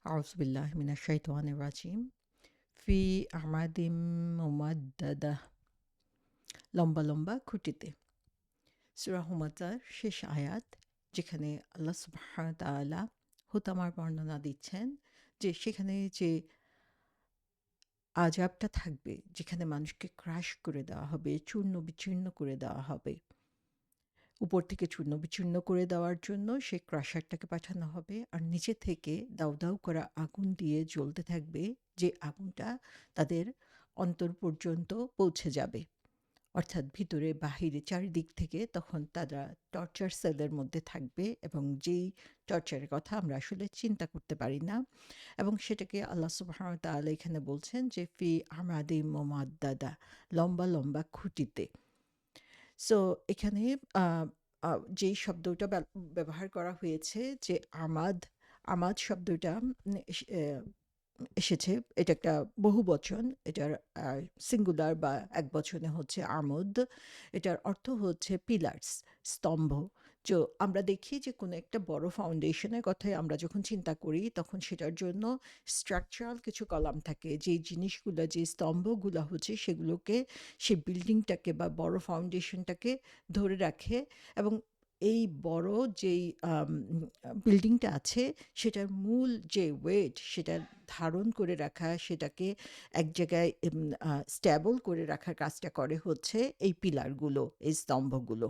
أعوذ بالله من الشيطان الرجيم في أعماد মুমাদ্দাদা লম্বা লম্বা খুঁটিতে। সূরা হুমাযার শেষ আয়াত, যেখানে আল্লাহ সুবহানাহু ওয়া তাআলা হুতামার বর্ণনা দিচ্ছেন যে সেখানে যে আযাবটা থাকবে, যেখানে মানুষকে ক্রাশ করে দেওয়া হবে, চূর্ণ বিচূর্ণ করে দেওয়া হবে। উপর থেকে চূর্ণ বিচূর্ণ করে দেওয়ার জন্য সেই ক্রাশারটাকে পাঠানো হবে, আর নিচে থেকে দাউ দাউ করা আগুন দিয়ে জ্বলতে থাকবে, যে আগুনটা তাদের অন্তর পর্যন্ত পৌঁছে যাবে। অর্থাৎ ভিতরে বাহিরে চারিদিক থেকে তখন তারা টর্চার সেলের মধ্যে থাকবে, এবং যেই টর্চারের কথা আমরা আসলে চিন্তা করতে পারি না। এবং সেটাকে আল্লাহ সুবহানাহু ওয়া তাআলা এখানে বলছেন যে ফি আমাদি মুমাদ্দাদা, লম্বা লম্বা খুঁটিতে। সো এখানে আ আ যেই শব্দটা ব্যবহার করা হয়েছে, যে আমাদ, আমাদ শব্দটা এসেছে, এটা একটা বহুবচন। এটার সিঙ্গুলার বা একবচনে হচ্ছে আমুদ। এটার অর্থ হচ্ছে পিলার্স, স্তম্ভ। তো আমরা দেখি যে কোনো একটা বড় ফাউন্ডেশনের কথাই আমরা যখন চিন্তা করি, তখন সেটার জন্য স্ট্রাকচারাল কিছু কলাম থাকে, যেই জিনিসগুলো, যে স্তম্ভগুলো হচ্ছে সেগুলোকে, সেই বিল্ডিংটাকে বা বড় ফাউন্ডেশনটাকে ধরে রাখে। এবং এই বড় যেই বিল্ডিংটা আছে, সেটার মূল যে ওয়েট, সেটা ধারণ করে রাখা, সেটাকে এক জায়গায় স্ট্যাবল করে রাখার কাজটা করে হচ্ছে এই পিলারগুলো, এই স্তম্ভগুলো।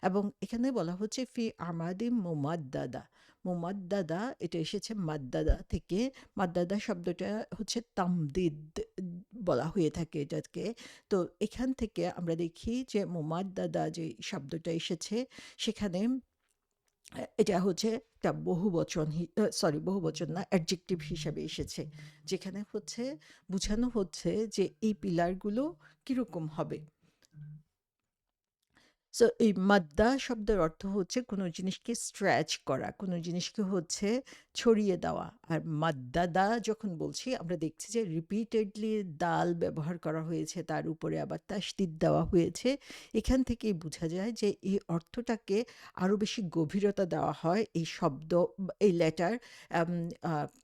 এবং এখানে বলা হচ্ছে ফি আমাদি মুমাদ্দাদা। মুমাদ্দাদা এটা এসেছে মাদ্দাদা থেকে। মাদ্দাদা শব্দটা হচ্ছে তামদিদ বলা হয়ে থাকে এটাকে। তো এখান থেকে আমরা দেখি যে মুমাদ্দাদা যে শব্দটা এসেছে, সেখানে এটা হচ্ছে একটা বহুবচন, বহুবচন না, অ্যাডজেক্টিভ হিসাবে এসেছে, যেখানে হচ্ছে বোঝানো হচ্ছে যে এই পিলারগুলো কিরকম হবে। সো এই মাদ্দা শব্দের অর্থ হচ্ছে কোনো জিনিসকে স্ট্রেচ করা, কোনো জিনিসকে হচ্ছে ছড়িয়ে দেওয়া। আর মাদ্দাদা যখন বলছি, আমরা দেখছি যে রিপিটেডলি দাল ব্যবহার করা হয়েছে, তার উপরে আবার তাসদিদ দেওয়া হয়েছে। এখান থেকেই বোঝা যায় যে এই অর্থটাকে আরও বেশি গভীরতা দেওয়া হয় এই শব্দ, এই লেটার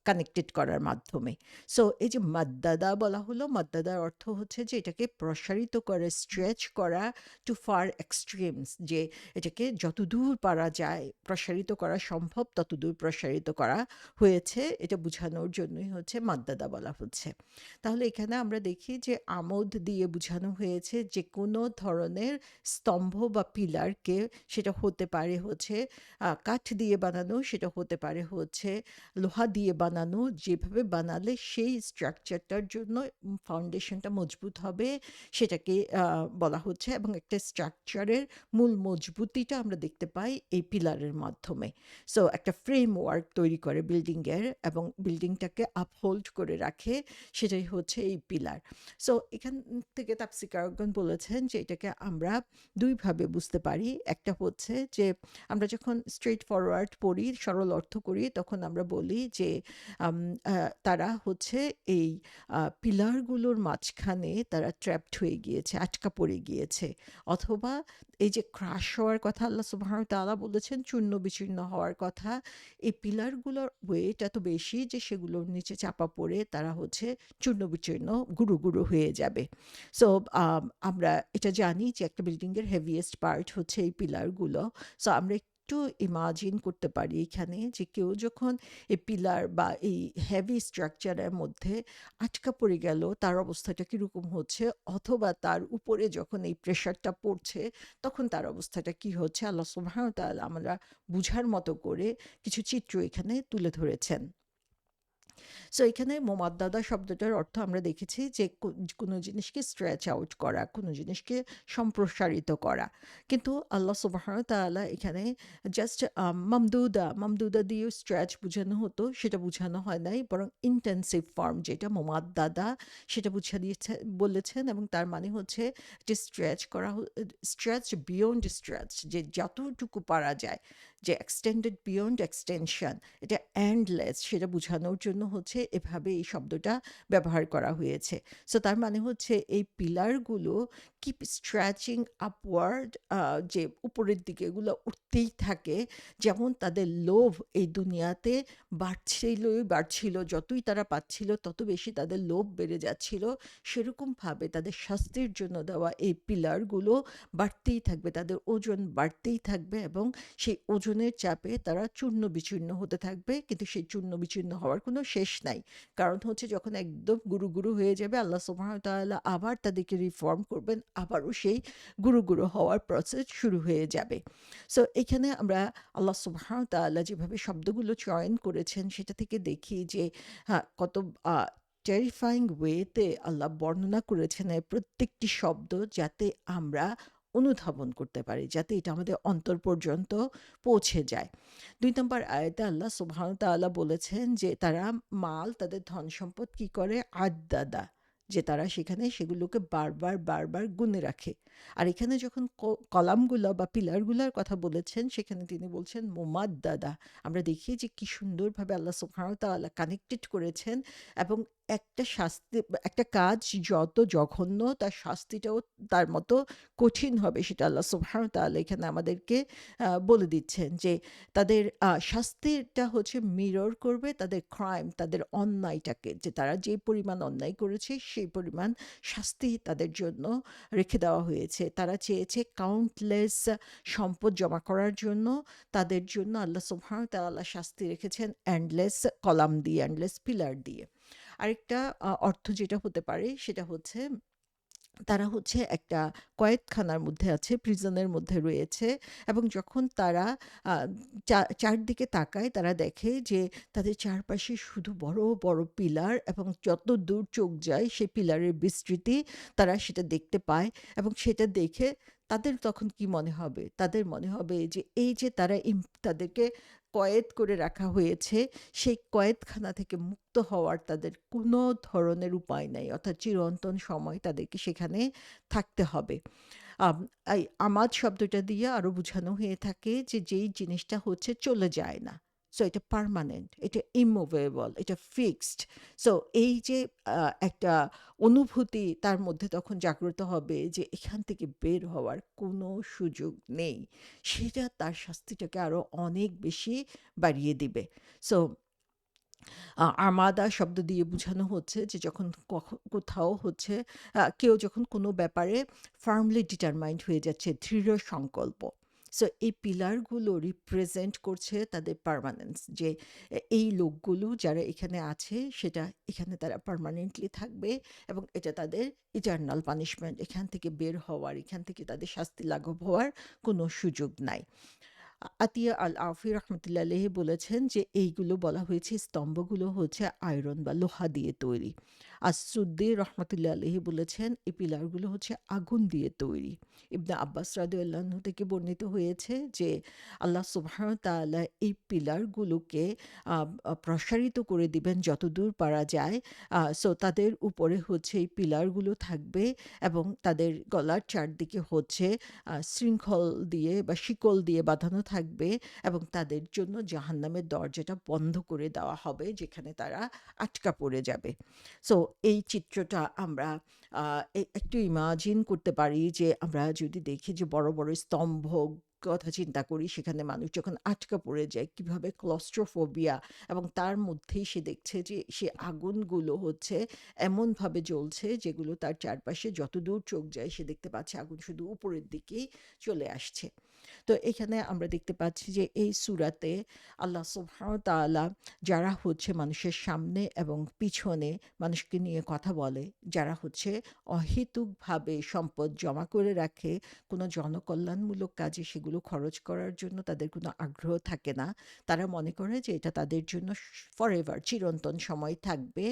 কানেক্টেড করার মাধ্যমে। সো এই যে মাদ্দাদা বলা হলো, মাদ্দাদার অর্থ হচ্ছে যে এটাকে প্রসারিত করে, স্ট্রেচ করা টু ফার এক্সট্রিমস, যে এটাকে যতদূর পারা যায়, প্রসারিত করা সম্ভব ততদূর প্রসারিত করা হয়েছে, এটা বোঝানোর জন্যই হচ্ছে মাদ্দাদা বলা হচ্ছে। তাহলে এখানে আমরা দেখি যে আমোদ দিয়ে বোঝানো হয়েছে যে কোনো ধরনের স্তম্ভ বা পিলারকে, সেটা হতে পারে হচ্ছে কাঠ দিয়ে বানানো, সেটা হতে পারে হচ্ছে লোহা দিয়ে বানানো, যেভাবে বানালে সেই স্ট্রাকচারটার জন্য ফাউন্ডেশনটা মজবুত হবে, সেটাকে বলা হচ্ছে। এবং একটা স্ট্রাকচারের মূল মজবুতিটা আমরা দেখতে পাই এই পিলারের মাধ্যমে। সো একটা ফ্রেমওয়ার্ক তৈরি করে বিল্ডিংয়ের, এবং বিল্ডিংটাকে আপহোল্ড করে রাখে, সেটাই হচ্ছে এই পিলার। সো এখান থেকে তাফসীরকারগণ বলেছেন যে এটাকে আমরা দুইভাবে বুঝতে পারি। একটা হচ্ছে যে আমরা যখন স্ট্রেট ফরওয়ার্ড পড়ি, সরল অর্থ করি, তখন আমরা বলি যে তারা হচ্ছে এই পিলারগুলোর মাঝখানে তারা ট্র্যাপড হয়ে গিয়েছে, আটকা পড়ে গিয়েছে। অথবা এই যে ক্রাশ হওয়ার কথা আল্লাহ সুবহানাহু ওয়া তাআলা বলেছেন, চূর্ণ বিচূর্ণ হওয়ার কথা, এই পিলারগুলোর ওয়েট এত বেশি যে সেগুলোর নিচে চাপা পড়ে তারা হচ্ছে চূর্ণ বিচূর্ণ, গুঁড়ো গুঁড়ো হয়ে যাবে। সো আমরা এটা জানি যে একটা বিল্ডিংয়ের হেভিয়েস্ট পার্ট হচ্ছে এই পিলারগুলো। সো আমরা একটু ইমাজিন করতে পারি এখানে, যে কেউ যখন এই পিলার বা এই হেভি স্ট্রাকচারের মধ্যে আটকা পড়ে গেল, তার অবস্থাটা কীরকম হচ্ছে, অথবা তার উপরে যখন এই প্রেশারটা পড়ছে, তখন তার অবস্থাটা কী হচ্ছে। আল্লাহ সুবহানাহু ওয়া তাআলা আমরা বুঝার মতো করে কিছু চিত্র এখানে তুলে ধরেছেন। সো এখানে মোমাদ্দাদা শব্দটার অর্থ আমরা দেখেছি যে কোনো জিনিসকে স্ট্রেচ আউট করা, কোনো জিনিসকে সম্প্রসারিত করা। কিন্তু আল্লাহ সুবহানাহু ওয়া তাআলা এখানে জাস্ট মামদুদা, মামদুদা দিয়েও স্ট্রেচ বোঝানো হতো, সেটা বোঝানো হয় নাই, বরং ইন্টেন্সিভ ফর্ম যেটা মোমাদ্দাদা, সেটা বুঝা দিয়েছে বলেছেন। এবং তার মানে হচ্ছে যে স্ট্রেচ করা, স্ট্রেচ বিয়ন্ড স্ট্রেচ, যে যতটুকু পারা যায়, যে এক্সটেন্ডেড বিয়ন্ড এক্সটেনশন, এটা এন্ডলেস সেটা বোঝানোর জন্য হচ্ছে এভাবে এই শব্দটা ব্যবহার করা হয়েছে। সো তার মানে হচ্ছে এই পিলারগুলো কিপ স্ট্রেচিং আপওয়ার্ড, যে উপরের দিকে এগুলো উঠতেই থাকে। যেমন তাদের লোভ এই দুনিয়াতে বাড়ছিলই বাড়ছিল, যতই তারা পাচ্ছিল তত বেশি তাদের লোভ বেড়ে যাচ্ছিল, সেরকমভাবে তাদের শাস্তির জন্য দেওয়া এই পিলারগুলো বাড়তেই থাকবে, তাদের ওজন বাড়তেই থাকবে এবং সেই ওজনের চাপে তারা চূর্ণ বিচূর্ণ হতে থাকবে, কিন্তু সেই চূর্ণ বিচূর্ণ হওয়ার কোনো শেষ নাই। কারণ হচ্ছে যখন একদম গুরু গুরু হয়ে যাবে, আল্লাহ সুবহানাহু ওয়া তাআলা আবার তাদেরকে রিফর্ম করবেন, আবারও সেই গুরু গুরু হওয়ার প্রসেস শুরু হয়ে যাবে। সো এখানে আমরা আল্লাহ সুবহানাহু ওয়া তাআলা যেভাবে শব্দগুলো চয়ন করেছেন সেটা থেকে দেখি যে কত টেরিফাইং ওয়েতে আল্লাহ বর্ণনা করেছেন এই প্রত্যেকটি শব্দ, যাতে আমরা অনুধাবন করতে পারি, যাতে এটা আমাদের অন্তর পর্যন্ত পৌঁছে যায়। ২ নম্বর আয়াতে আল্লাহ সুবহানাহু ওয়া তাআলা বলেছেন যে তারা মাল, তাদের ধন সম্পদ কি করে? আদ্দাদা, যে তারা সেখানে সেগুলোকে বারবার বারবার গুণে রাখে। আর এখানে যখন কলামগুলো বা পিলারগুলোর কথা বলেছেন, সেখানে তিনি বলছেন মুমাদ্দাদা। আমরা দেখি যে কি সুন্দরভাবে আল্লাহ সুবহানাহু ওয়া তাআলা কানেক্টেড করেছেন, এবং একটা শাস্তি, একটা কাজ যত জঘন্য তার শাস্তিটাও তার মতো কঠিন হবে, সেটা আল্লাহ সুবহানাহু ওয়া তাআলা এখানে আমাদেরকে বলে দিচ্ছেন যে তাদের শাস্তিটা হচ্ছে মিরর করবে তাদের ক্রাইম, তাদের অন্যায়টাকে, যে তারা যে পরিমাণ অন্যায় করেছে সেই পরিমাণ শাস্তি তাদের জন্য রেখে দেওয়া হয়েছে। তারা চেয়েছে কাউন্টলেস সম্পদ জমা করার জন্য, তাদের জন্য আল্লাহ সুবহানাহু ওয়া তাআলা শাস্তি রেখেছেন এন্ডলেস কলাম দিয়ে, এন্ডলেস পিলার দিয়ে। আরেকটা অর্থ যেটা হতে পারে সেটা হচ্ছে তারা হচ্ছে একটা কয়েদখানার মধ্যে আছে, প্রিজনের মধ্যে রয়েছে, এবং যখন তারা চারদিকে তাকায় তারা দেখে যে তাদের চারপাশে শুধু বড় বড় পিলার, এবং যত দূর চোখ যায় সেই পিলারের বিস্তৃতি তারা সেটা দেখতে পায়। এবং সেটা দেখে তাদের তখন কি মনে হবে? তাদের মনে হবে যে এই যে তারা তাদেরকে কয়েদ করে রাখা হয়েছে, সেই কয়েদখানা থেকে মুক্ত হওয়ার তাদের কোনো ধরনের উপায় নাই, অর্থাৎ চিরন্তন সময় তাদেরকে সেখানে থাকতে হবে। আম এই আমাদ শব্দটা দিয়ে আরো বোঝানো হয়ে থাকে যে যেই জিনিসটা হচ্ছে চলে যায় না। সো এটা পার্মানেন্ট, এটা ইমুভেবল, এটা ফিক্সড। সো এই যে একটা অনুভূতি তার মধ্যে তখন জাগ্রত হবে যে এখান থেকে বের হওয়ার কোনো সুযোগ নেই। সেটা তার শাস্তিটাকে আরো অনেক বেশি বাড়িয়ে দিবে। সো আর্মাদা শব্দ দিয়ে বোঝানো হচ্ছে যে যখন কোথাও হচ্ছে কেউ যখন কোনো ব্যাপারে ফার্মলি ডিটারমাইন্ড হয়ে যাচ্ছে, দৃঢ় সংকল্প। সো এই পিলারগুলো রিপ্রেজেন্ট করছে তাদের পার্মানেন্স, যে এই লোকগুলো যারা এখানে আছে সেটা এখানে তারা পার্মানেন্টলি থাকবে, এবং এটা তাদের ইটার্নাল পানিশমেন্ট, এখান থেকে বের হওয়ার, এখান থেকে তাদের শাস্তি লাঘব হওয়ার কোনো সুযোগ নাই। আতিয়া আল আফি রহমতুল্লাহ আলাইহি বলেছেন যে এইগুলো বলা হয়েছে, স্তম্ভগুলো হচ্ছে আয়রন বা লোহা দিয়ে তৈরি। আর সুদ্দি রহমতুল্লাহ আলাইহি বলেছেন এই পিলারগুলো হচ্ছে আগুন দিয়ে তৈরি। ইবনে আব্বাস রাদিয়াল্লাহু আনহু থেকে বর্ণিত হয়েছে যে আল্লাহ সুবহানাহু ওয়া তাআলা এই পিলারগুলোকে প্রসারিত করে দিবেন যতদূর পারা যায়। সো তাদের উপরে হচ্ছে এই পিলারগুলো থাকবে, এবং তাদের গলার চারদিকে হচ্ছে শৃঙ্খল দিয়ে বা শিকল দিয়ে বাঁধানো থাকবে, এবং তাদের জন্য জাহান্নামের দরজাটা বন্ধ করে দেওয়া হবে, যেখানে তারা আটকা পড়ে যাবে। সো এই চিত্রটা আমরা একটু ইমাজিন করতে পারি, যে আমরা যদি দেখি যে বড় বড় স্তম্ভ কথা চিন্তা করি, সেখানে মানুষ যখন আটকা পড়ে যায় কিভাবে ক্লস্ট্রোফোবিয়া, এবং তার মধ্যেই সে দেখছে যে সে আগুনগুলো হচ্ছে এমনভাবে জ্বলছে যেগুলো তার চারপাশে যতদূর চোখ যায় সে দেখতে পাচ্ছে আগুন শুধু উপরের দিকেই চলে আসছে। তো এখানে আমরা দেখতে পাচ্ছি যে এই সূরাতে আল্লাহ সুবহানাহু ওয়া তাআলা যারা হচ্ছে মানুষের সামনে এবং পিছনে মানুষকে নিয়ে কথা বলে, যারা হচ্ছে অহেতুকভাবে সম্পদ জমা করে রাখে, কোনো জনকল্যাণমূলক কাজে সেগুলো খরচ করার জন্য তাদের কোনো আগ্রহ থাকে না, তারা মনে করে যে এটা তাদের জন্য ফরএভার, চিরন্তন সময় থাকবে।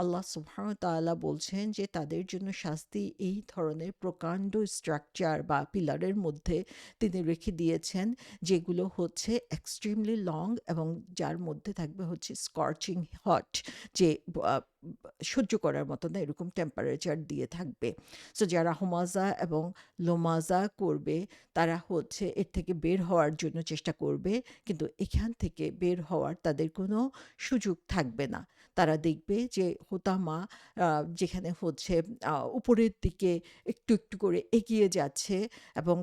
আল্লাহ সুবহানাহু ওয়া তাআলা বলছেন যে তাদের জন্য শাস্তি এই ধরনের প্রকাণ্ড স্ট্রাকচার বা পিলারের মধ্যে তিনি রেখে দিয়েছেন, যেগুলো হচ্ছে এক্সট্রিমলি লং, এবং যার মধ্যে থাকবে হচ্ছে স্কর্চিং হট, যে সহ্য করার মতো না এরকম টেম্পারেচার দিয়ে থাকবে। সো যারা হুমাজা এবং লোমাজা করবে তারা হচ্ছে এর থেকে বের হওয়ার জন্য চেষ্টা করবে, কিন্তু এখান থেকে বের হওয়ার তাদের কোনো সুযোগ থাকবে না। তারা দেখবে যে হোতামা যেখানে হচ্ছে উপরের দিকে একটু একটু করে এগিয়ে যাচ্ছে, এবং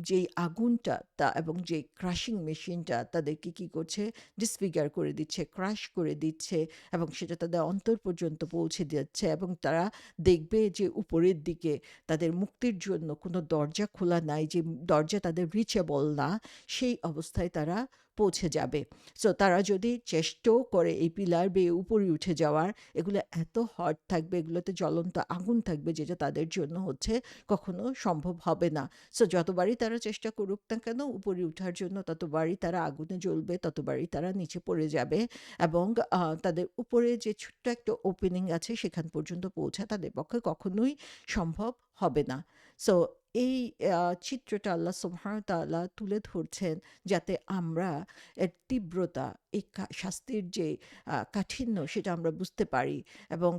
যেই আগুনটা এবং যেই ক্রাশিং মেশিনটা তাদেরকে কি করছে, ডিসফিগার করে দিচ্ছে, ক্রাশ করে দিচ্ছে, এবং সেটা তাদের অন্তর পর্যন্ত পৌঁছে যাচ্ছে, এবং তারা দেখবে যে উপরের দিকে তাদের মুক্তির জন্য কোনো দরজা খোলা নাই, যে দরজা তাদের রিচেবল না, সেই অবস্থায় তারা পৌঁছে যাবে। সো তারা যদি চেষ্টাও করে এই পিলার বেয়ে উপরে উঠে যাওয়ার, এগুলো এত হট থাকবে, এগুলোতে জ্বলন্ত আগুন থাকবে, যেটা তাদের জন্য হচ্ছে কখনো সম্ভব হবে না। সো যতবারই তারা চেষ্টা করুক না কেন উপরে উঠার জন্য, ততবারই তারা আগুনে জ্বলবে, ততবারই তারা নিচে পড়ে যাবে, এবং তাদের উপরে যে ছোট্ট একটা ওপেনিং আছে সেখান পর্যন্ত পৌঁছা তাদের পক্ষে কখনোই সম্ভব হবে না। সো এই চিত্রটা আল্লাহ সুবহানাহু ওয়া তাআলা তুলে ধরছেন যাতে আমরা এর তীব্রতা, এই শাস্তির যে কাঠিন্য সেটা আমরা বুঝতে পারি, এবং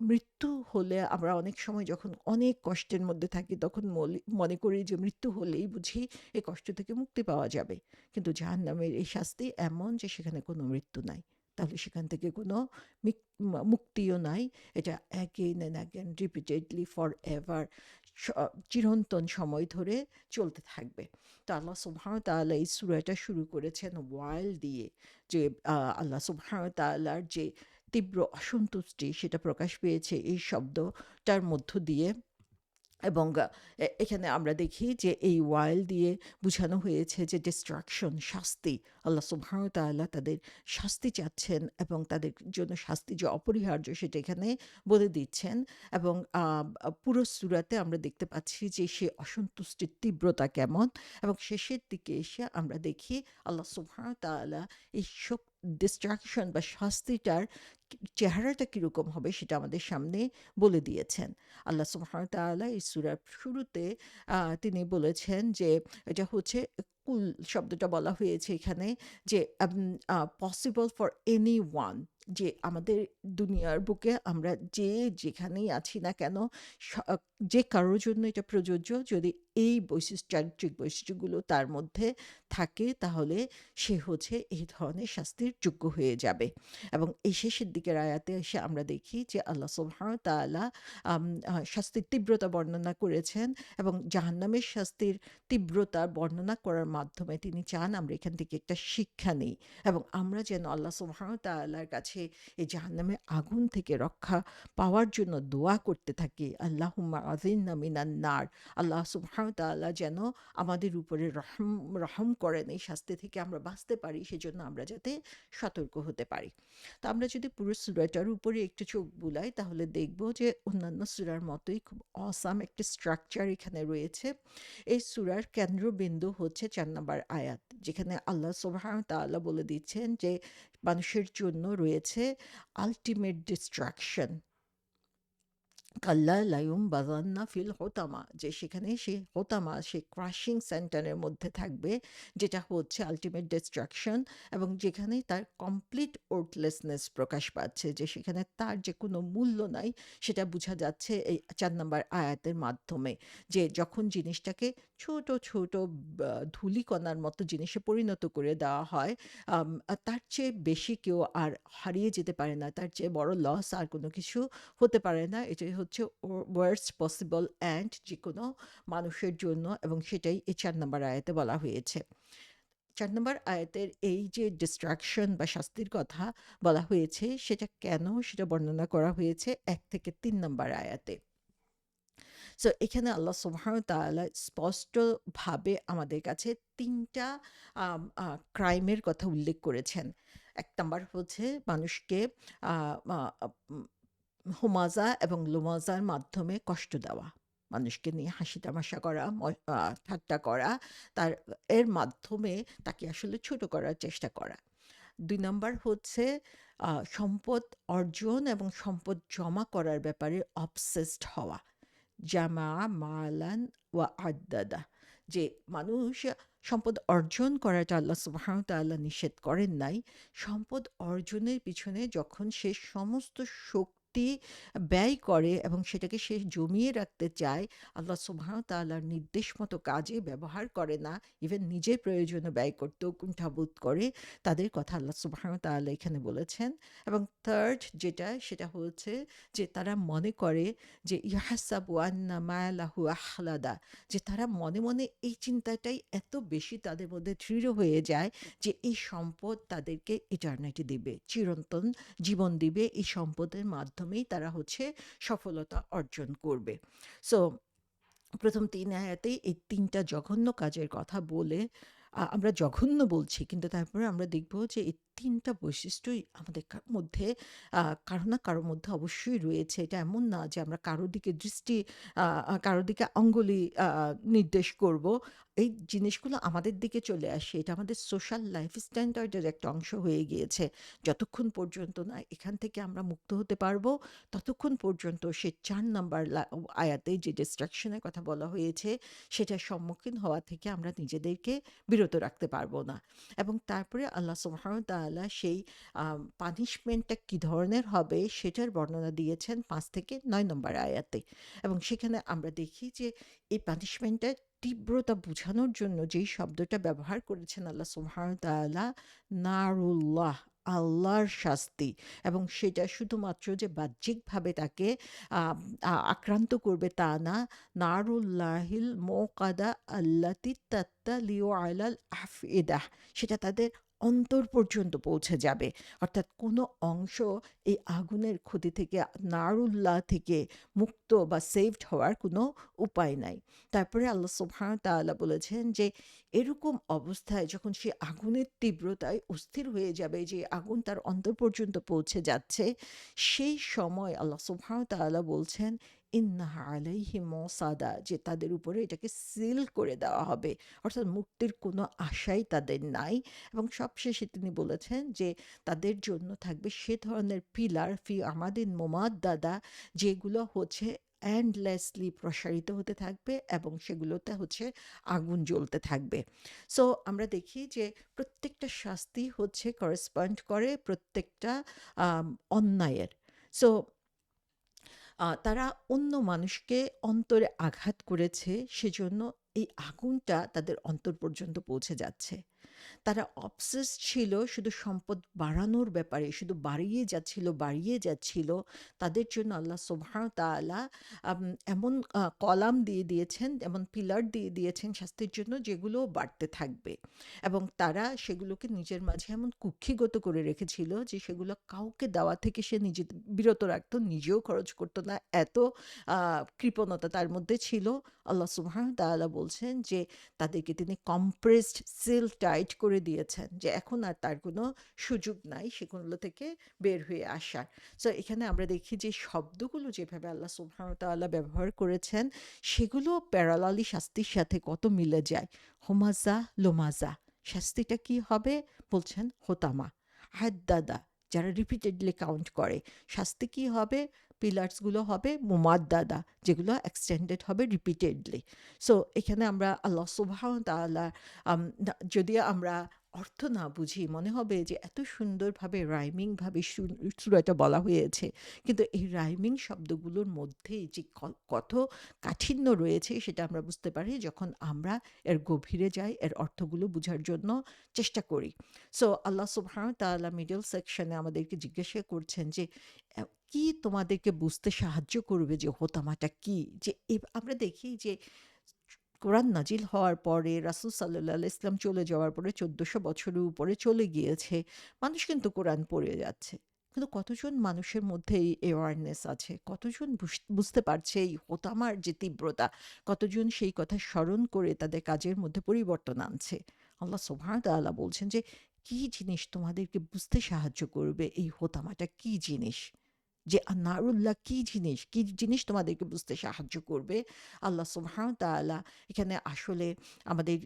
মৃত্যু হলে আমরা অনেক সময় যখন অনেক কষ্টের মধ্যে থাকি তখন মনে করি যে মৃত্যু হলেই বুঝি এই কষ্ট থেকে মুক্তি পাওয়া যাবে, কিন্তু জাহান্নামের এই শাস্তি এমন যে সেখানে কোনো মৃত্যু নাই, তাহলে সেখান থেকে কোনো মুক্তিও নাই। এটা again and again repeatedly for ever চিরন্তন সময় ধরে চলতে থাকবে। তো আল্লাহ সুবহানাহু ওয়া তাআলা এই সূরাটা শুরু করেছেন ওয়াইল দিয়ে, যে আল্লাহ সুবহানাহু ওয়া তাআলার যে তীব্র অসন্তুষ্টি সেটা প্রকাশ পেয়েছে এই শব্দটার মধ্য দিয়ে, এবং এখানে আমরা দেখি যে এই ওয়াইল দিয়ে বুঝানো হয়েছে যে ডিস্ট্রাকশন, শাস্তি। আল্লাহ সুবহানাহু ওয়া তাআলা তাদের শাস্তি চাচ্ছেন, এবং তাদের জন্য শাস্তি যে অপরিহার্য সেটা এখানে বলে দিচ্ছেন, এবং পুরো সূরাতে আমরা দেখতে পাচ্ছি যে সে অসন্তুষ্টির তীব্রতা কেমন, এবং শেষের দিকে এসে আমরা দেখি আল্লাহ সুবহানাহু ওয়া তাআলা এই ডিস্ট্রাকশন বা শাস্তিটার চেহারাটা কীরকম হবে সেটা আমাদের সামনে বলে দিয়েছেন। আল্লাহ সুবহানাহু ওয়া তাআলা এই সূরার শুরুতে তিনি বলেছেন যে এটা হচ্ছে কুল শব্দটা বলা হয়েছে এখানে, যে পসিবল ফর এনিওয়ান, যে আমাদের দুনিয়ার বুকে আমরা যে যেখানেই আছি না কেন, যে কারোর জন্য এটা প্রযোজ্য, যদি এই চারিত্রিক বৈশিষ্ট্যগুলো তার মধ্যে থাকে তাহলে সে হচ্ছে এই ধরনের শাস্তির যোগ্য হয়ে যাবে। এবং এই শেষের দিকের আয়াতে এসে আমরা দেখি যে আল্লাহ সুবহানাহু ওয়া তাআলা শাস্তির তীব্রতা বর্ণনা করেছেন, এবং জাহান্নামের শাস্তির তীব্রতা বর্ণনা করার মাধ্যমে তিনি চান আমরা এখান থেকে একটা শিক্ষা নিই, এবং আমরা যেন আল্লাহ সুবহানাহু ওয়া তাআলার কাছে এই জাহান্নামের আগুন থেকে রক্ষা পাওয়ার জন্য দোয়া করতে থাকি, আল্লাহুম্মা আযিন্না মিনান নার। আল্লাহ সুবহানাহু ওয়া তাআলা যেন আমাদের উপরে রহম করেন, এই শাস্তি থেকে আমরা বাঁচতে পারি, সেজন্য আমরা যাতে সতর্ক হতে পারি। তো আমরা যদি পুরো সূরাটার উপরে একটু চোখ বুলাই তাহলে দেখব যে অন্যান্য সূরার মতোই খুব অসাম একটা স্ট্রাকচার এখানে রয়েছে। এই সূরার কেন্দ্রবিন্দু হচ্ছে ৪ নাম্বার আয়াত, যেখানে আল্লাহ সুবহানাহু ওয়া তাআলা বলে দিচ্ছেন যে মানুষের জন্য রয়েছে আল্টিমেট ডিস্ট্রাকশন। কাল্লা লায়ুম বাযান্না ফিল হোতামা, যে সেখানে সে হোতামা, সে ক্রাশিং সেন্টারের মধ্যে থাকবে, যেটা হচ্ছে আল্টিমেট ডিস্ট্রাকশন, এবং যেখানে তার কমপ্লিট ওর্থলেসনেস প্রকাশ পাচ্ছে, যে সেখানে তার যে কোনো মূল্য নাই, সেটা বোঝা যাচ্ছে এই ৪ নাম্বার আয়াতের মাধ্যমে, যে যখন জিনিসটাকে ছোট ছোট ধূলিকণার মতো জিনিসে পরিণত করে দেওয়া হয়, তার চেয়ে বেশি কেউ আর হারিয়ে যেতে পারে না, তার চেয়ে বড় লস আর কোনো কিছু হতে পারে না। এটাই হচ্ছে ওয়ার্স্ট পসিবল এন্ড যেকোনো মানুষের জন্য, এবং সেটাই এই ৪ নাম্বার আয়াতে বলা হয়েছে। ৪ নাম্বার আয়াতের এই যে ডিস্ট্রাকশন বা শাস্তির কথা বলা হয়েছে সেটা কেন, সেটা বর্ণনা করা হয়েছে ১ থেকে ৩ নাম্বার আয়াতে। সো এখানে আল্লাহ সুবহানাহু ওয়া তাআলা স্পষ্টভাবে আমাদের কাছে ৩ টা ক্রাইমের কথা উল্লেখ করেছেন। ১ নাম্বার হচ্ছে মানুষকে আ মা উম হুমাজা এবং লুমাজার মাধ্যমে কষ্ট দেওয়া। মানুষকে নিয়ে হাসি-তামাশা করা, ঠাট্টা করা, তার এর মাধ্যমে তাকে আসলে ছোট করার চেষ্টা করা। ২ নাম্বার হচ্ছে সম্পদ অর্জন এবং সম্পদ জমা করার ব্যাপারে obsessed হওয়া। জামা মালান ওয়া আদ্দাদা, যে মানুষ সম্পদ অর্জন করাটা আল্লাহ সুবহানাহু ওয়া তাআলা নিষেধ করেন নাই। সম্পদ অর্জনের পিছনে যখন সে সমস্ত শক্তি ব্যয় করে এবং সেটাকে সে জমিয়ে রাখতে চায়, আল্লাহ সুবহানাহু ওয়া তাআলার নির্দেশ মতো কাজে ব্যবহার করে না, ইভেন নিজের প্রয়োজনে ব্যয় করতেও কুণ্ঠাবোধ করে, তাদের কথা আল্লাহ সুবহানাহু ওয়া তাআলা এখানে বলেছেন। এবং থার্ড যেটা, সেটা হচ্ছে যে তারা মনে করে যে ইয়াহসাবু আন্না মালাহু আখলাদা, যে তারা মনে মনে এই চিন্তাটাই এত বেশি তাদের মধ্যে দৃঢ় হয়ে যায় যে এই সম্পদ তাদেরকে ইটার্নিটি দিবে, চিরন্তন জীবন দিবে, এই সম্পদের মাধ্যমেই তারা হচ্ছে সফলতা অর্জন করবে। সো প্রথম ৩ আয়াতেই এই ৩ টা জঘন্য কাজের কথা বলে, আমরা জঘন্য বলছি, কিন্তু তারপরে আমরা দেখব যে এই ৩ টা বৈশিষ্ট্যই আমাদের মধ্যে কারো না কারো মধ্যে অবশ্যই রয়েছে। এটা এমন না যে আমরা কারো দিকে দৃষ্টি আ আ কারো দিকে আঙ্গুলি নির্দেশ করব। এই জিনিসগুলো আমাদের দিকে চলে আসে। এটা আমাদের সোশ্যাল লাইফ স্ট্যান্ডার্ড এর একটা অংশ হয়ে গিয়েছে। যতক্ষণ পর্যন্ত না এখান থেকে আমরা মুক্ত হতে পারবো, ততক্ষণ পর্যন্ত সে ৪ নাম্বার আয়াতে যে ডিস্ট্রাকশন এর কথা বলা হয়েছে, সেটার সম্মুখীন হওয়া থেকে আমরা নিজেদেরকে বিরত রাখতে পারবো না। এবং তারপরে আল্লাহ সুবহানাহু ওয়া তাআলা সেই পানিশমেন্টটা কি ধরনের হবে সেটার বর্ণনা দিয়েছেন ৫ থেকে ৯ নম্বর আয়াতে। এবং সেখানে আমরা দেখি যে এই পানিশমেন্টের তীব্রতা বোঝানোর জন্য যেই শব্দটা ব্যবহার করেছেন আল্লাহ সুবহানাহু ওয়া তাআলা, নারুল্লাহ, আল্লাহর শাস্তি। এবং সেটা শুধুমাত্র যে বাহ্যিকভাবে তাকে আক্রান্ত করবে তা না, নারুল্লাহিল মুকাদা আল্লাতি তাত্তালিউ আলাল আফইদাহ, সেটা তাদের অন্তর পর্যন্ত পৌঁছে যাবে। অর্থাৎ কোনো অংশ এই আগুনের ক্ষতি থেকে, নারুল্লাহ থেকে মুক্ত বা সেভড হওয়ার কোনো উপায় নাই। তারপরে আল্লাহ সুবহানাহু ওয়া তাআলা বলেছেন যে এরকম অবস্থায় যখন সে আগুনের তীব্রতায় অস্থির হয়ে যাবে, যে আগুন তার অন্তর পর্যন্ত পৌঁছে যাচ্ছে, সেই সময় আল্লাহ সুবহানাহু ওয়া তাআলা বলছেন ইন্নাহা আলাইহিম মুসাদা, যে তাদের উপরে এটাকে সিল করে দেওয়া হবে। অর্থাৎ মুক্তির কোনো আশাই তাদের নাই। এবং সবশেষে তিনি বলেছেন যে তাদের জন্য থাকবে সে ধরনের পিলার ফি আমাদিন মুমাদ্দাদা, যেগুলো হচ্ছে এন্ডলেসলি প্রসারিত হতে থাকবে এবং সেগুলোতে হচ্ছে আগুন জ্বলতে থাকবে। সো আমরা দেখি যে প্রত্যেকটা শাস্তি হচ্ছে করেসপন্ড করে প্রত্যেকটা অন্যায়ের। সো তারা অন্য মানুষকে অন্তরে আঘাত করেছে, সেজন্য এই আগুনটা তাদের অন্তর পর্যন্ত পৌঁছে যাচ্ছে। তারা অবসেসড ছিল শুধু সম্পদ বাড়ানোর ব্যাপারে, শুধু বাড়িয়ে যাচ্ছিল, বাড়িয়ে যাচ্ছিল। তাদের জন্য আল্লাহ সুবহানাহু ওয়া তাআলা আম এমন কলাম দিয়ে দিয়েছেন, এমন পিলার দিয়ে দিয়েছেন শাস্তির জন্য, যেগুলো বাড়তে থাকবে। এবং তারা সেগুলোকে নিজের মাঝে এমন কুক্ষিগত করে রেখেছিল যে সেগুলো কাউকে দেওয়া থেকে সে নিজে বিরত রাখত, নিজেও খরচ করত না। এত কৃপণতা তার মধ্যে ছিল। আল্লাহ সুবহানাহু ওয়া তাআলা বলছেন যে তাদেরকে তিনি কম্প্রেসড সিল টাইট করে দিয়েছেন, যে এখন আর তার কোনো সুযোগ নাই সেগুলো থেকে বের হয়ে আসার। সো এখানে আমরা দেখি যে শব্দগুলো যেভাবে আল্লাহ সুবহানাহু ওয়া তাআলা ব্যবহার করেছেন, সেগুলো প্যারালালি শাস্তির সাথে কত মিলে যায়। হোমাজা লোমাজা, শাস্তিটা কি হবে? বলছেন হোতামা। হাদ্দাদা, যারা রিপিটেডলি কাউন্ট করে, শাস্তি কি হবে? পিলার্সগুলো হবে মুমাদ্দাদা, যেগুলো এক্সটেন্ডেড হবে রিপিটেডলি। সো এখানে আমরা আল্লাহ সুবহানাহু ওয়া তাআলা যদি আমরা অর্থ না বুঝি, মনে হবে যে এত সুন্দরভাবে রাইমিংভাবে সূরাটা বলা হয়েছে। কিন্তু এই রাইমিং শব্দগুলোর মধ্যেই যে কত কাঠিন্য রয়েছে সেটা আমরা বুঝতে পারি যখন আমরা এর গভীরে যাই, এর অর্থগুলো বুঝার জন্য চেষ্টা করি। সো আল্লাহ সুবহানাহু ওয়া তাআলা মিডল সেকশনে আমাদেরকে জিজ্ঞাসা করছেন যে কি তোমাদেরকে বুঝতে সাহায্য করবে যে হোতামাটা কি? যে আমরা দেখি যে কোরআন নাজিল হওয়ার পরে, রাসূল সাল্লাল্লাহু আলাইহি ওয়াসাল্লাম চলে যাওয়ার পরে ১৪০০ বছরের উপরে চলে গিয়েছে। মানুষ কিন্তু কোরআন পড়ে যাচ্ছে। কিন্তু কতজন মানুষের মধ্যে এই অ্যাওয়ারনেস আছে? কতজন বুঝতে পারছে এই হোতামার যে তীব্রতা? কতজন সেই কথা স্মরণ করে তাদের কাজের মধ্যে পরিবর্তন আনছে? আল্লাহ সুবহানাহু ওয়া তাআলা বলছেন যে, "কি জিনিস তোমাদেরকে বুঝতে সাহায্য করবে? এই হোতামাটা কি জিনিস?" যে নারুল্লাহ কি জিনিস, কি জিনিস তোমাদেরকে বুঝতে সাহায্য করবে। আল্লাহ সুবহানাহু ওয়া তাআলা এখানে আসলে আমাদের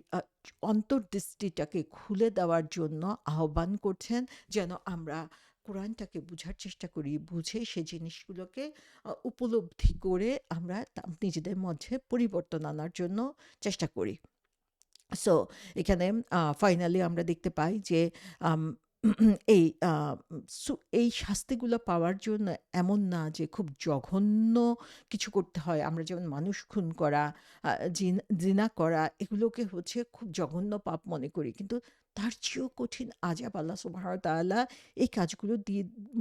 অন্তর্দৃষ্টিটাকে খুলে দেওয়ার জন্য আহ্বান করছেন, যেন আমরা কোরআনটাকে বুঝার চেষ্টা করি, বুঝে সে জিনিসগুলোকে উপলব্ধি করে আমরা নিজেদের মধ্যে পরিবর্তন আনার জন্য চেষ্টা করি। সো এখানে ফাইনালি আমরা দেখতে পাই যে আম এই আ সু এই শাস্তিগুলো পাওয়ার জন্য এমন না যে খুব জঘন্য কিছু করতে হয়। আমরা যেমন মানুষ খুন করা, জিনা করা এগুলোকে হচ্ছে খুব জঘন্য পাপ মনে করি। কিন্তু তার চেয়েও কঠিন আযাব আল্লাহ সুবহানাহু ওয়া তাআলা এই কাজগুলো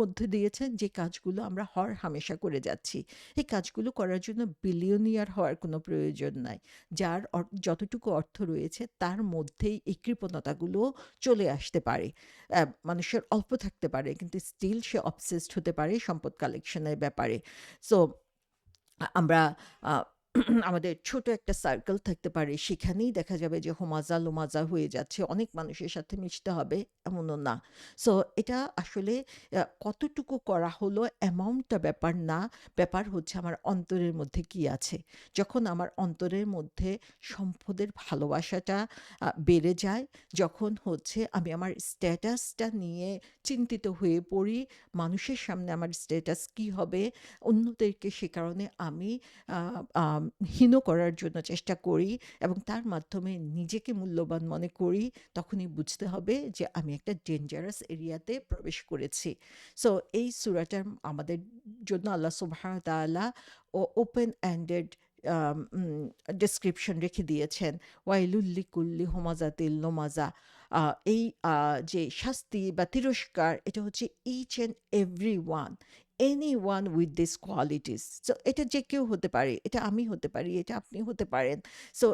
মধ্যে দিয়েছেন, যে কাজগুলো আমরা হরহামেশা করে যাচ্ছি। এই কাজগুলো করার জন্য বিলিয়নিয়ার হওয়ার কোনো প্রয়োজন নাই। যার যতটুকু অর্থ রয়েছে তার মধ্যেই এই কৃপণতাগুলো চলে আসতে পারে। মানুষের অল্প থাকতে পারে কিন্তু স্টিল সে অবসেসড হতে পারে সম্পদ কালেকশনের ব্যাপারে। সো আমরা আ আমাদের ছোট একটা সার্কেল থাকতে পারে। সেখানেই দেখা যাবে যে হোমাজা-লোমাজা হয়ে যাচ্ছে। অনেক মানুষের সাথে মিশতে হবে এমনও না। সো এটা আসলে কতটুকু করা হলো অ্যামাউন্টটা ব্যাপার না। ব্যাপার হচ্ছে আমার অন্তরের মধ্যে কি আছে। যখন আমার অন্তরের মধ্যে সম্পদের ভালোবাসাটা বেড়ে যায়, যখন হচ্ছে আমি আমার স্ট্যাটাসটা নিয়ে চিন্তিত হয়ে পড়ি, মানুষের সামনে আমার স্ট্যাটাস কি হবে? অন্যদেরকে সে কারণে আমি আ আম হীন করার জন্য চেষ্টা করি এবং তার মাধ্যমে নিজেকে মূল্যবান মনে করি, তখনই বুঝতে হবে যে আমি একটা ডেঞ্জারাস এরিয়াতে প্রবেশ করেছি। সো এই সূরাটার আমাদের জন্য আল্লাহ সুবহানাহু ওয়া তাআলা ওপেন এন্ডেড ডেসক্রিপশন রেখে দিয়েছেন। ওয়াইলুল লিকুল্লি হুমাজাতিল লুমাজা। আ এই যে শাস্তি বা তিরস্কার, এটা হচ্ছে each and everyone, anyone with this qualities. So এটা যে কেউ হতে পারে, এটা আমি হতে পারি, এটা আপনি হতে পারেন। সো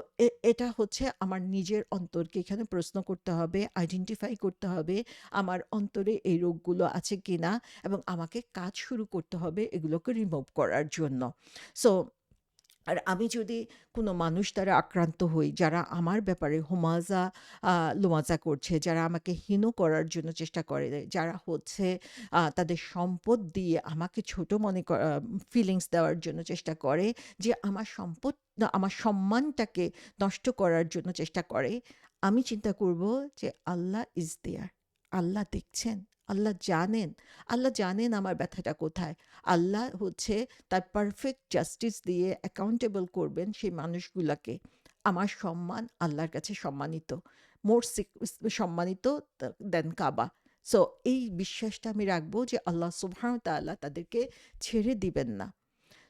এটা হচ্ছে আমার নিজের অন্তরকে এখানে প্রশ্ন করতে হবে, আইডেন্টিফাই করতে হবে আমার অন্তরে এই রোগগুলো আছে কিনা, এবং আমাকে কাজ শুরু করতে হবে এগুলোকে রিমুভ করার জন্য। সো আর আমি যদি কোনো মানুষ দ্বারা আক্রান্ত হই, যারা আমার ব্যাপারে হোমাজা আ লোমাজা করছে, যারা আমাকে হীন করার জন্য চেষ্টা করে, যারা হচ্ছে তাদের সম্পদ দিয়ে আমাকে ছোট মনে ফিলিংস দেওয়ার জন্য চেষ্টা করে, যে আমার সম্পদ না আমার সম্মানটাকে নষ্ট করার জন্য চেষ্টা করে, আমি চিন্তা করব যে আল্লাহ ইজ দেয়ার। আল্লাহ দেখছেন, আল্লাহ জানেন, আল্লাহ জানেন আমার ব্যথাটা কোথায়। আল্লাহ হচ্ছে তার পারফেক্ট জাস্টিস দিয়ে অ্যাকাউন্টেবল করবেন সেই মানুষগুলাকে। আমার সম্মান আল্লাহর কাছে সম্মানিত। মোর সম্মানিত দেন কাবা। সো এই বিশ্বাসটা আমি রাখবো যে আল্লাহ সুবহানাহু ওয়া তাআলা তাদেরকে ছেড়ে দিবেন না।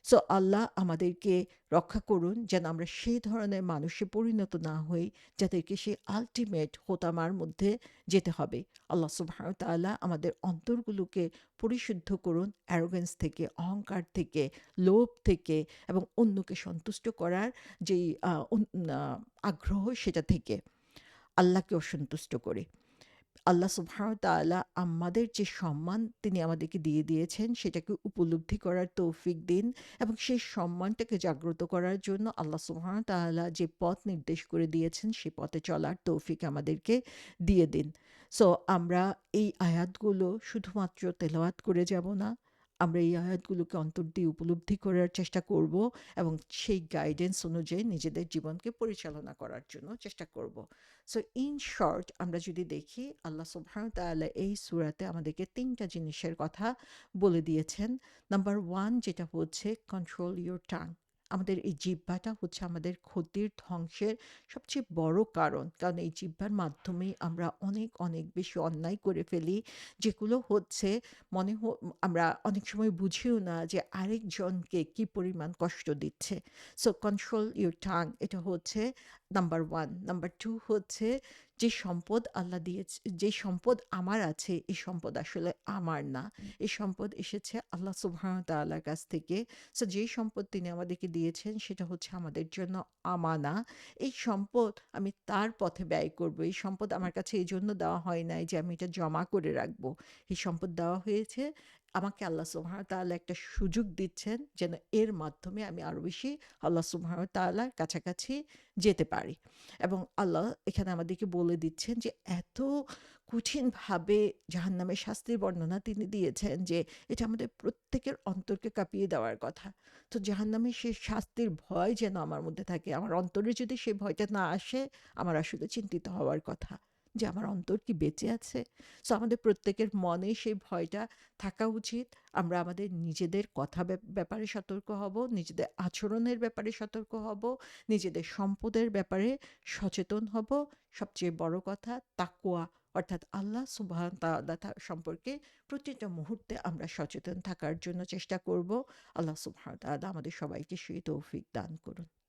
সো আল্লাহ আমাদেরকে রক্ষা করুন যেন আমরা সেই ধরনের মানুষে পরিণত না হই যাদেরকে সেই আল্টিমেট হোতামার মধ্যে যেতে হবে। আল্লাহ সুবহানাহু ওয়া তাআলা আমাদের অন্তরগুলোকে পরিশুদ্ধ করুন অ্যারোগেন্স থেকে, অহংকার থেকে, লোভ থেকে এবং অন্যকে সন্তুষ্ট করার যেই আগ্রহ সেটা থেকে, আল্লাহকে অসন্তুষ্ট করে। আল্লাহ সুবহানাহু ওয়া তাআলা আমাদের যে সম্মান তিনি আমাদেরকে দিয়ে দিয়েছেন সেটাকে উপলব্ধি করার তৌফিক দিন, এবং সেই সম্মানটাকে জাগ্রত করার জন্য আল্লাহ সুবহানাহু ওয়া তাআলা যে পথ নির্দেশ করে দিয়েছেন সেই পথে চলার তৌফিক আমাদেরকে দিয়ে দিন। সো আমরা এই আয়াতগুলো শুধুমাত্র তেলাওয়াত করে যাব না, আমরা এই আয়াতগুলোকে অন্তর দিয়ে উপলব্ধি করার চেষ্টা করব এবং সেই গাইডেন্স অনুযায়ী নিজেদের জীবনকে পরিচালনা করার জন্য চেষ্টা করব। সো ইন শর্ট আমরা যদি দেখি, আল্লাহ সুবহানাহু ওয়া তাআলা এই সূরাতে আমাদেরকে ৩ টা জিনিসের কথা বলে দিয়েছেন। নাম্বার 1 যেটা হচ্ছে কন্ট্রোল ইউর টাং। আমাদের এই জিহ্বাটা হচ্ছে আমাদের ক্ষতির, ধ্বংসের সবচেয়ে বড় কারণ। কারণ এই জিহ্বার মাধ্যমেই আমরা অনেক, অনেক বেশি অন্যায় করে ফেলি, যেগুলো হচ্ছে মনে হ আমরা অনেক সময় বুঝিও না যে আরেকজনকে কি পরিমাণ কষ্ট দিচ্ছে। সো কন্ট্রোল ইউর টাং এটা হচ্ছে নাম্বার 1। নাম্বার 2 হচ্ছে যে সম্পদ আল্লাহ দিয়েছে, যে সম্পদ আমার আছে, এই সম্পদ আসলে আমার না। এই সম্পদ এসেছে আল্লাহ সুবহানাহু ওয়া তাআলার কাছ থেকে। সো যেই সম্পদ তিনি আমাদেরকে দিয়েছেন সেটা হচ্ছে আমাদের জন্য আমানা। এই সম্পদ আমি তার পথে ব্যয় করব। এই সম্পদ আমার কাছে এজন্য দেওয়া হয় নাই যে আমি এটা জমা করে রাখবো। এই সম্পদ দেওয়া হয়েছে আমাকে, আল্লাহ সুবহানাহু ওয়া তাআলা একটা সুযোগ দিচ্ছেন যেন এর মাধ্যমে আমি আরো বেশি আল্লাহ সুবহানাহু ওয়া তাআলার কাছাকাছি যেতে পারি। এবং আল্লাহ এখানে আমাদেরকে বলে দিচ্ছেন যে এত কঠিনভাবে জাহান্নামের শাস্তির বর্ণনা তিনি দিয়েছেন যে এটা আমাদের প্রত্যেকের অন্তরকে কাঁপিয়ে দেওয়ার কথা। তো জাহান্নামের সেই শাস্তির ভয় যেন আমার মধ্যে থাকে। আমার অন্তরে যদি সেই ভয়টা না আসে, আমার আসলে চিন্তিত হওয়ার কথা। যে আমার অন্তর কি বেঁচে আছে? সো আমাদের প্রত্যেকের মনে সেই ভয়টা থাকা উচিত। আমরা আমাদের নিজেদের কথা ব্যাপারে সতর্ক হব, নিজেদের আচরণের ব্যাপারে সতর্ক হব, নিজেদের সম্পদের ব্যাপারে সচেতন হব। সবচেয়ে বড় কথা তাকওয়া, অর্থাৎ আল্লাহ সুবহান তাআলা সম্পর্কে প্রতিটা মুহূর্তে আমরা সচেতন থাকার জন্য চেষ্টা করব। আল্লাহ সুবহান তাআলা আমাদের সবাইকে সেই তৌফিক দান করুন।